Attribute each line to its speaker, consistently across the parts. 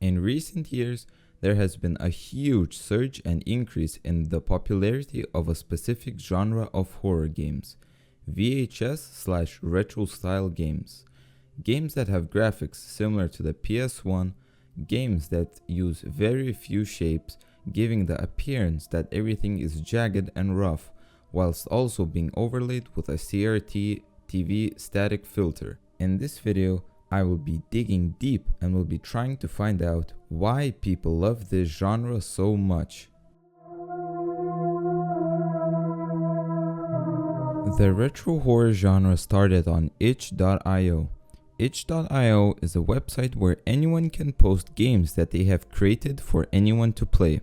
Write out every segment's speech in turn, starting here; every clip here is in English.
Speaker 1: In recent years, there has been a huge surge and increase in the popularity of a specific genre of horror games, VHS/retro style games. Games that have graphics similar to the PS1, games that use very few shapes, giving the appearance that everything is jagged and rough, whilst also being overlaid with a CRT TV static filter. In this video, I will be digging deep and will be trying to find out why people love this genre so much. The retro horror genre started on itch.io. Itch.io is a website where anyone can post games that they have created for anyone to play.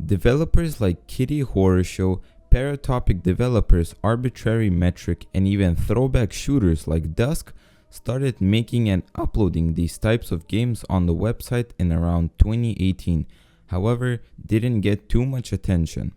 Speaker 1: Developers like Kitty Horror Show, Paratopic developers Arbitrary Metric, and even throwback shooters like Dusk started making and uploading these types of games on the website in around 2018, however, didn't get too much attention.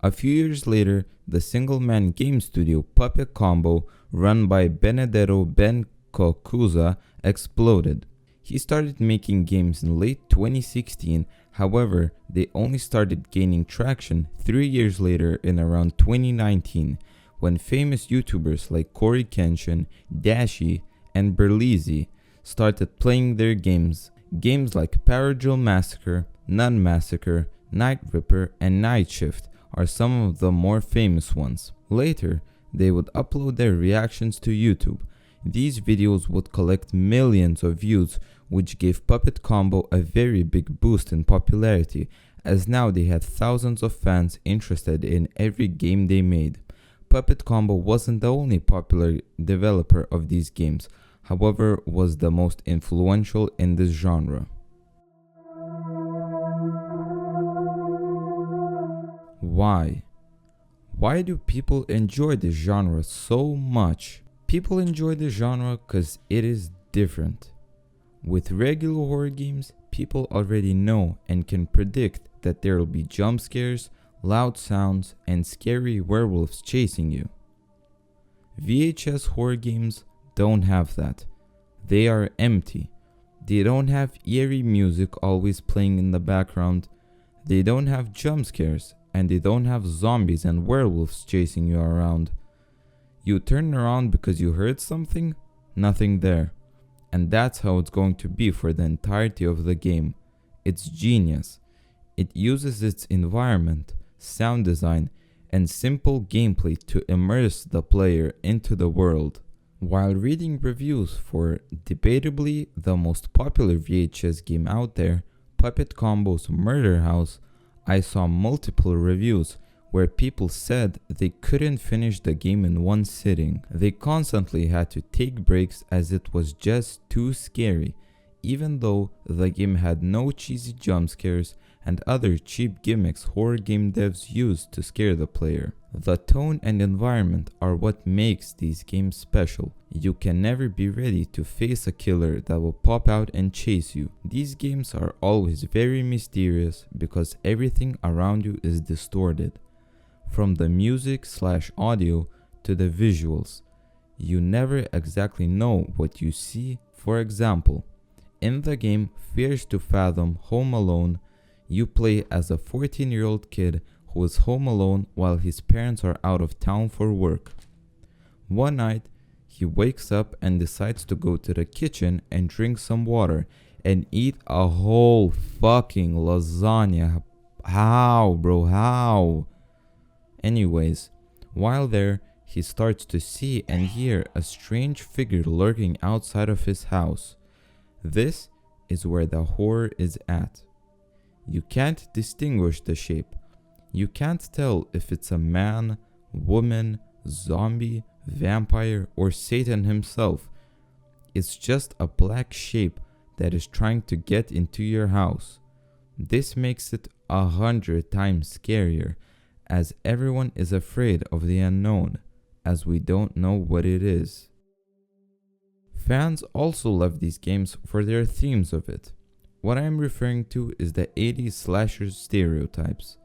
Speaker 1: A few years later, the single-man game studio Puppet Combo, run by Benedetto Ben Kokuza, exploded. He started making games in late 2016, however, they only started gaining traction 3 years later in around 2019, when famous YouTubers like Cory Kenshin, Dashi, and Berlizzi started playing their games. Games like Paragel Massacre, Nun Massacre, Night Ripper, and Night Shift are some of the more famous ones. Later, they would upload their reactions to YouTube. These videos would collect millions of views, which gave Puppet Combo a very big boost in popularity, as now they had thousands of fans interested in every game they made. Puppet Combo wasn't the only popular developer of these games, however, was the most influential in this genre. Why? Why do people enjoy this genre so much? People enjoy the genre because it is different. With regular horror games, people already know and can predict that there will be jump scares, loud sounds, and scary werewolves chasing you. VHS horror games don't have that. They are empty. They don't have eerie music always playing in the background. They don't have jump scares, and they don't have zombies and werewolves chasing you around. You turn around because you heard something, nothing there. And that's how it's going to be for the entirety of the game. It's genius. It uses its environment, sound design, and simple gameplay to immerse the player into the world. While reading reviews for debatably the most popular VHS game out there, Puppet Combo's Murder House, I saw multiple reviews where people said they couldn't finish the game in one sitting. They constantly had to take breaks as it was just too scary, even though the game had no cheesy jump scares and other cheap gimmicks horror game devs use to scare the player. The tone and environment are what makes these games special. You can never be ready to face a killer that will pop out and chase you. These games are always very mysterious because everything around you is distorted. From the music/audio to the visuals, you never exactly know what you see. For example, in the game Fears to Fathom Home Alone, you play as a 14-year-old kid who is home alone while his parents are out of town for work. One night, he wakes up and decides to go to the kitchen and drink some water and eat a whole fucking lasagna. How, bro? How? Anyways, while there, he starts to see and hear a strange figure lurking outside of his house. This is where the horror is at. You can't distinguish the shape. You can't tell if it's a man, woman, zombie, vampire, or Satan himself. It's just a black shape that is trying to get into your house. This makes it 100 times scarier, as everyone is afraid of the unknown, as we don't know what it is. Fans also love these games for their themes of it. What I am referring to is the 80s slasher stereotypes.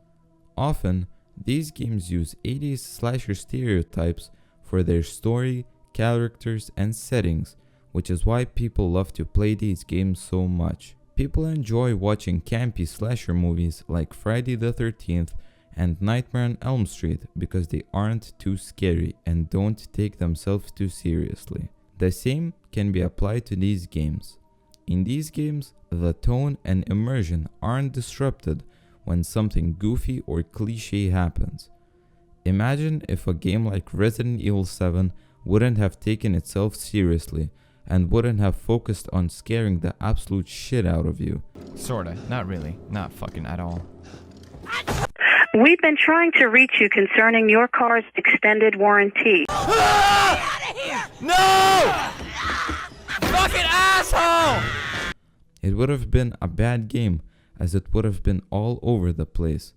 Speaker 1: Often, these games use 80s slasher stereotypes for their story, characters, and settings, which is why people love to play these games so much. People enjoy watching campy slasher movies like Friday the 13th and Nightmare on Elm Street because they aren't too scary and don't take themselves too seriously. The same can be applied to these games. In these games, the tone and immersion aren't disrupted when something goofy or cliche happens. Imagine if a game like Resident Evil 7 wouldn't have taken itself seriously and wouldn't have focused on scaring the absolute shit out of you.
Speaker 2: Sorta, not really, not fucking at all.
Speaker 3: We've been trying to reach you concerning your car's extended warranty.
Speaker 2: No! Fucking asshole!
Speaker 1: It would have been a bad game, as it would have been all over the place.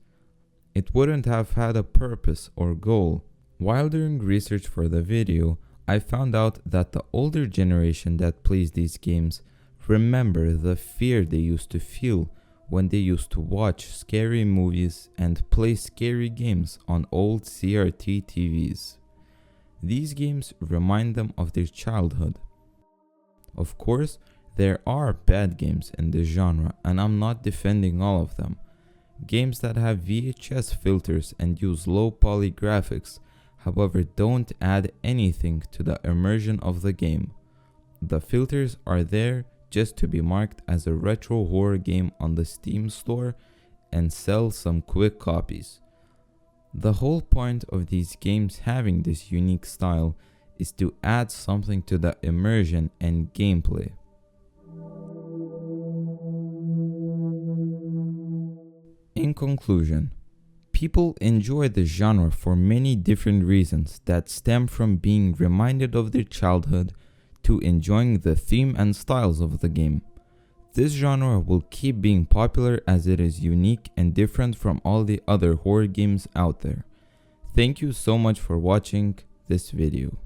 Speaker 1: It wouldn't have had a purpose or goal. While doing research for the video, I found out that the older generation that plays these games remember the fear they used to feel when they used to watch scary movies and play scary games on old CRT TVs. These games remind them of their childhood. Of course, there are bad games in this genre, and I'm not defending all of them. Games that have VHS filters and use low poly graphics, however, don't add anything to the immersion of the game. The filters are there just to be marked as a retro horror game on the Steam store and sell some quick copies. The whole point of these games having this unique style is to add something to the immersion and gameplay. In conclusion, people enjoy the genre for many different reasons that stem from being reminded of their childhood to enjoying the theme and styles of the game. This genre will keep being popular as it is unique and different from all the other horror games out there. Thank you so much for watching this video.